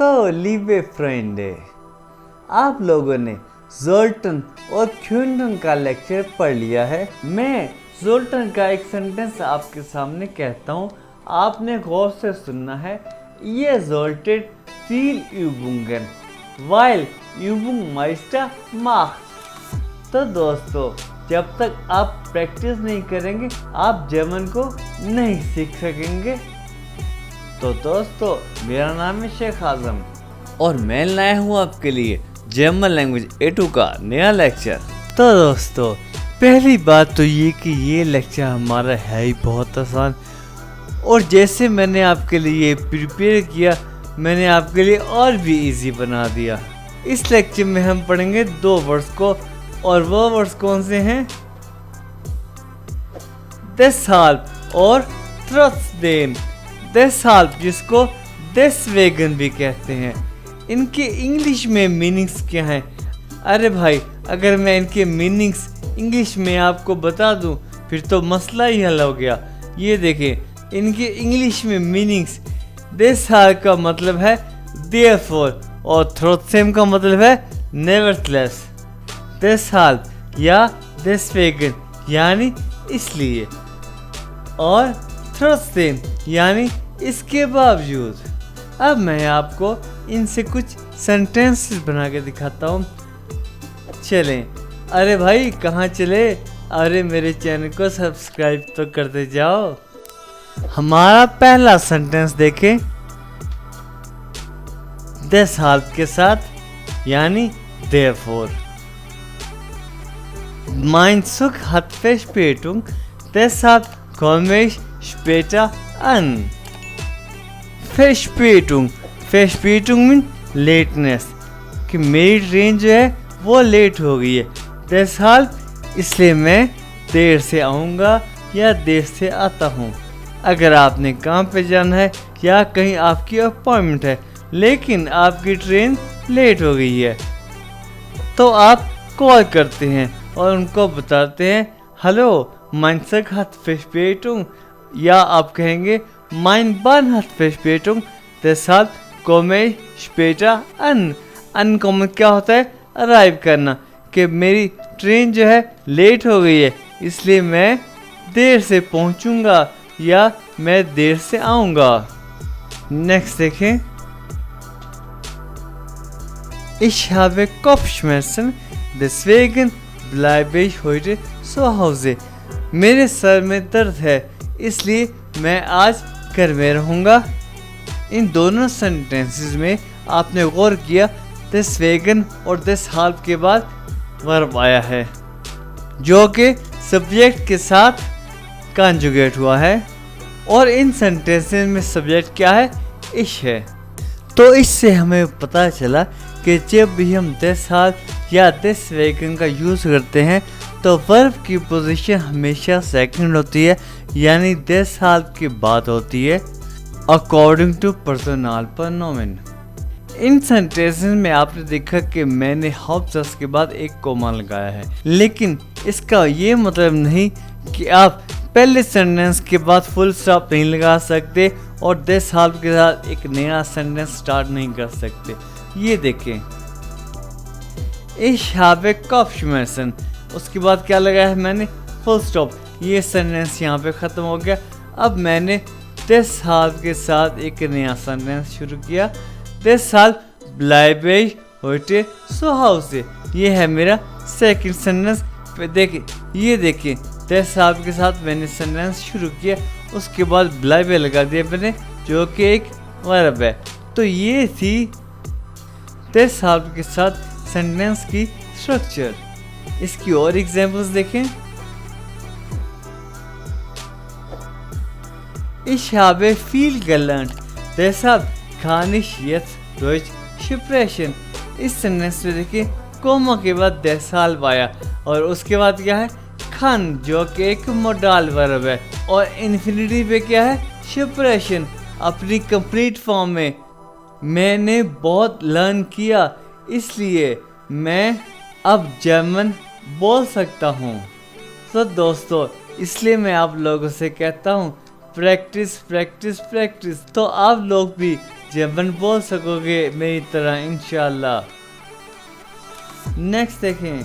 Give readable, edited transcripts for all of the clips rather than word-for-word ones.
सो लिबे फ्रेंडे, आप लोगों ने ज़ोल्टन और क्यूंटन का लेक्चर पढ़ लिया है। मैं ज़ोल्टन का एक सेंटेंस आपके सामने कहता हूँ, आपने गौर से सुनना है। ये ज़ोल्टेड viel Übungen, weil Übung Meister macht। तो दोस्तों, जब तक आप प्रैक्टिस नहीं करेंगे आप जर्मन को नहीं सीख सकेंगे। तो दोस्तों, मेरा नाम है शेख आजम और मैं लाया हूँ आपके लिए जर्मन लैंग्वेज A2 का नया लेक्चर। तो दोस्तों, पहली बात तो ये कि ये लेक्चर हमारा है ही बहुत आसान, और जैसे मैंने आपके लिए प्रिपेयर किया मैंने आपके लिए और भी इजी बना दिया। इस लेक्चर में हम पढ़ेंगे 2 वर्ड्स को, और वो वर्ड्स कौन से हैं? deshalb और trotzdem। deshalb जिसको deswegen भी कहते हैं। इनके इंग्लिश में मीनिंग्स क्या हैं? अरे भाई, अगर मैं इनके मीनिंग्स इंग्लिश में आपको बता दूं फिर तो मसला ही हल हो गया। ये देखें, इनके इंग्लिश में मीनिंग्स, deshalb का मतलब है therefore और trotzdem का मतलब है nevertheless। deshalb या deswegen यानी इसलिए, और trotzdem यानी इसके बावजूद। अब मैं आपको इनसे कुछ सेंटेंसेस बना के दिखाता हूँ। चलें। अरे भाई, कहाँ चले? अरे मेरे चैनल को सब्सक्राइब तो करते जाओ। हमारा पहला सेंटेंस देखें, deshalb के साथ यानी therefore। Mein Zug hat Verspätung, deshalb komme ich später an। Verspätung, Verspätung mean lateness, कि मेरी ट्रेन जो है वो लेट हो गई है। deshalb इसलिए मैं देर से आऊँगा या देर से आता हूँ। अगर आपने काम पे जाना है या कहीं आपकी अपॉइंटमेंट है लेकिन आपकी ट्रेन लेट हो गई है, तो आप कॉल करते हैं और उनको बताते हैं, hello mein Zug hat Verspätung, या आप कहेंगे mein Bahn hat Verspätung, deshalb komme ich später an। Uncommon क्या होता है? अराइव करना, कि मेरी ट्रेन जो है लेट हो गई है इसलिए मैं देर से पहुंचूंगा या मैं देर से आऊंगा। नेक्स्ट देखें, Ich habe Kopfschmerzen, deswegen bleibe ich heute zu Hause। मेरे सर में दर्द है इसलिए मैं आज घर में रहूँगा। इन दोनों सेंटेंसेस में आपने गौर किया, deswegen और deshalb के बाद वर्ब आया है जो कि सब्जेक्ट के साथ कॉन्जुगेट हुआ है, और इन सेंटेंसेस में सब्जेक्ट क्या है? इश है। तो इससे हमें पता चला कि जब भी हम deshalb या deswegen का यूज़ करते हैं तो वर्ब की पोजीशन हमेशा सेकंड होती है, यानी deshalb के बाद होती है अकॉर्डिंग टू पर्सनल प्रोनोमेन। इन सेंटेंसेस में आपने देखा कि मैंने हाउस के बाद एक कोमा लगाया है, लेकिन इसका ये मतलब नहीं कि आप पहले सेंटेंस के बाद फुल स्टॉप नहीं लगा सकते और deshalb के साथ एक नया सेंटेंस स्टार्ट नहीं कर सकते। ये देखें, Ich habe Kopfschmerzen, उसके बाद क्या लगाया है मैंने? Full stop. ये सेंटेंस यहाँ पे ख़त्म हो गया। अब मैंने deshalb के साथ एक नया सेंटेंस शुरू किया, deshalb bleibe ich heute zu Hause। ये है मेरा सेकंड सेंटेंस। ये देखिए, deshalb के साथ मैंने सेंटेंस शुरू किया, उसके बाद bleibe लगा दिया मैंने, जो कि एक वर्ब है। तो ये थी deshalb के साथ सेंटेंस की स्ट्रक्चर। इसकी और एग्जांपल्स देखें। Ich habe viel gelernt, deshalb kann ich jetzt Deutsch sprechen। इस सेंटेंस में देखिए, कोमा के बाद deshalb आया और उसके बाद क्या है? kann, जो कि एक मोडाल वर्ब है, और इन्फिनिटी पे क्या है? sprechen, अपनी कंप्लीट फॉर्म में। मैंने बहुत लर्न किया इसलिए मैं अब जर्मन बोल सकता हूँ। तो दोस्तों, इसलिए मैं आप लोगों से कहता हूँ प्रैक्टिस प्रैक्टिस प्रैक्टिस। तो आप लोग भी जर्मन बोल सकोगे मेरी तरह इंशाल्लाह। नेक्स्ट देखें,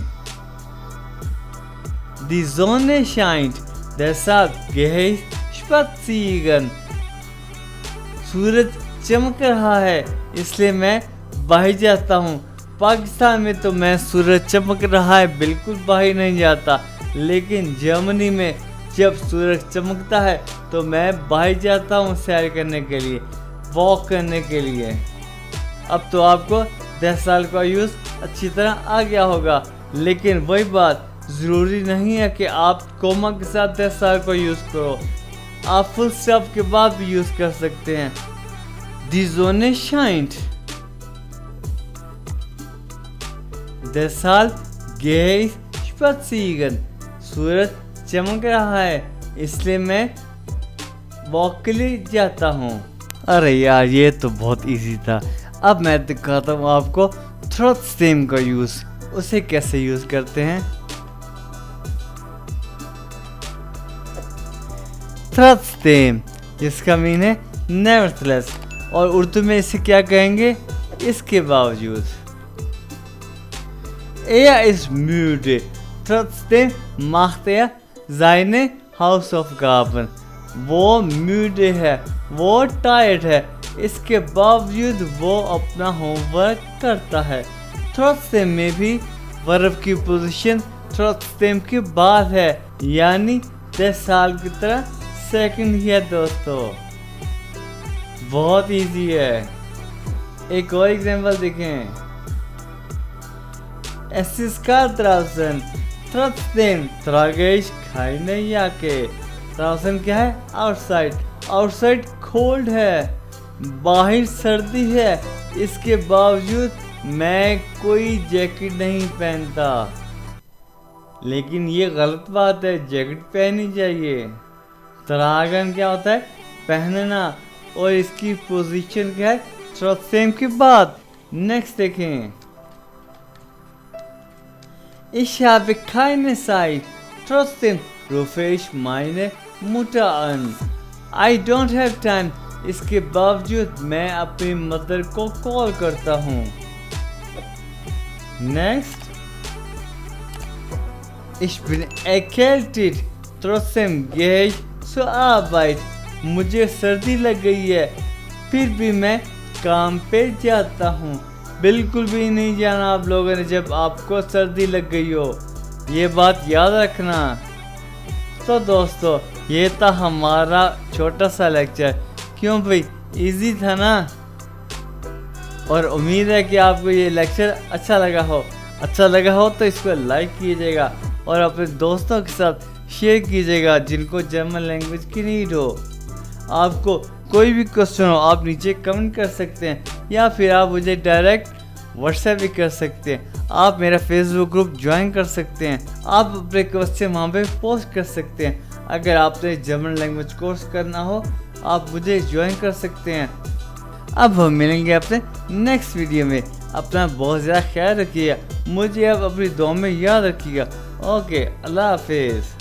Die Sonne scheint, deshalb gehe ich spazieren। सूरज चमक रहा है इसलिए मैं बाहर जाता हूँ। पाकिस्तान में तो मैं सूरज चमक रहा है बिल्कुल बाहर नहीं जाता, लेकिन जर्मनी में जब सूरज चमकता है तो मैं बाहर जाता हूँ सैर करने के लिए, वॉक करने के लिए। अब तो आपको 10 साल का यूज़ अच्छी तरह आ गया होगा, लेकिन वही बात ज़रूरी नहीं है कि आप कोमा के साथ 10 साल को यूज़ करो, आप फुल स्टॉप के बाद भी यूज़ कर सकते हैं। Die Sonne scheint, deshalb gehe ich spazieren। सूरज चमक रहा है इसलिए मैं वॉक के लिए जाता हूँ। अरे यार ये तो बहुत इजी था। अब मैं दिखाता हूँ आपको trotzdem का यूज़, उसे कैसे यूज़ करते हैं। trotzdem जिसका मीन है nevertheless, और उर्दू में इसे क्या कहेंगे, इसके बावजूद। Er ist müde, trotzdem macht er seine Hausaufgaben। वो müde है, वो टायर्ड है, इसके बावजूद वो अपना होमवर्क करता है। trotzdem में भी वर्ब की पोजीशन trotzdem के बाद है, यानी 10 साल की तरह सेकंड ही है दोस्तों। बहुत इजी है। एक और एग्जांपल देखें, Es ist kalt draußen, trotzdem trage ich keine Jacke। draußen क्या है, आउटसाइड, आउटसाइड कोल्ड है, बाहर सर्दी है, इसके बावजूद मैं कोई जैकेट नहीं पहनता। लेकिन ये गलत बात है, जैकेट पहननी चाहिए। tragen क्या होता है, पहनना, और इसकी पोजीशन क्या है, trotzdem के बाद। नेक्स्ट देखें, Ich habe keine Zeit, trotzdem rufe ich meine Mutter an। I don't have time, इसके बावजूद मैं अपनी मदर को कॉल करता हूँ। Next, Ich bin erkältet, trotzdem gehe ich zur Arbeit। मुझे सर्दी लग गई है फिर भी मैं काम पे जाता हूँ। बिल्कुल भी नहीं जाना आप लोगों ने जब आपको सर्दी लग गई हो, ये बात याद रखना। तो दोस्तों ये था हमारा छोटा सा लेक्चर। क्यों भाई, इजी था ना। और उम्मीद है कि आपको ये लेक्चर अच्छा लगा हो। अच्छा लगा हो तो इसको लाइक कीजिएगा और अपने दोस्तों के साथ शेयर कीजिएगा जिनको जर्मन लैंग्वेज की नीड हो। आपको कोई भी क्वेश्चन हो आप नीचे कमेंट कर सकते हैं, या फिर आप मुझे डायरेक्ट व्हाट्सएप भी कर सकते हैं। आप मेरा फेसबुक ग्रुप ज्वाइन कर सकते हैं, आप अपने क्वेश्चन वहाँ पे पोस्ट कर सकते हैं। अगर आपने जर्मन लैंग्वेज कोर्स करना हो आप मुझे ज्वाइन कर सकते हैं। अब हम मिलेंगे अपने नेक्स्ट वीडियो में। अपना बहुत ज़्यादा ख्याल रखिएगा, मुझे अब अपनी दुआ में याद रखिएगा। ओके, अल्लाह हाफिज़।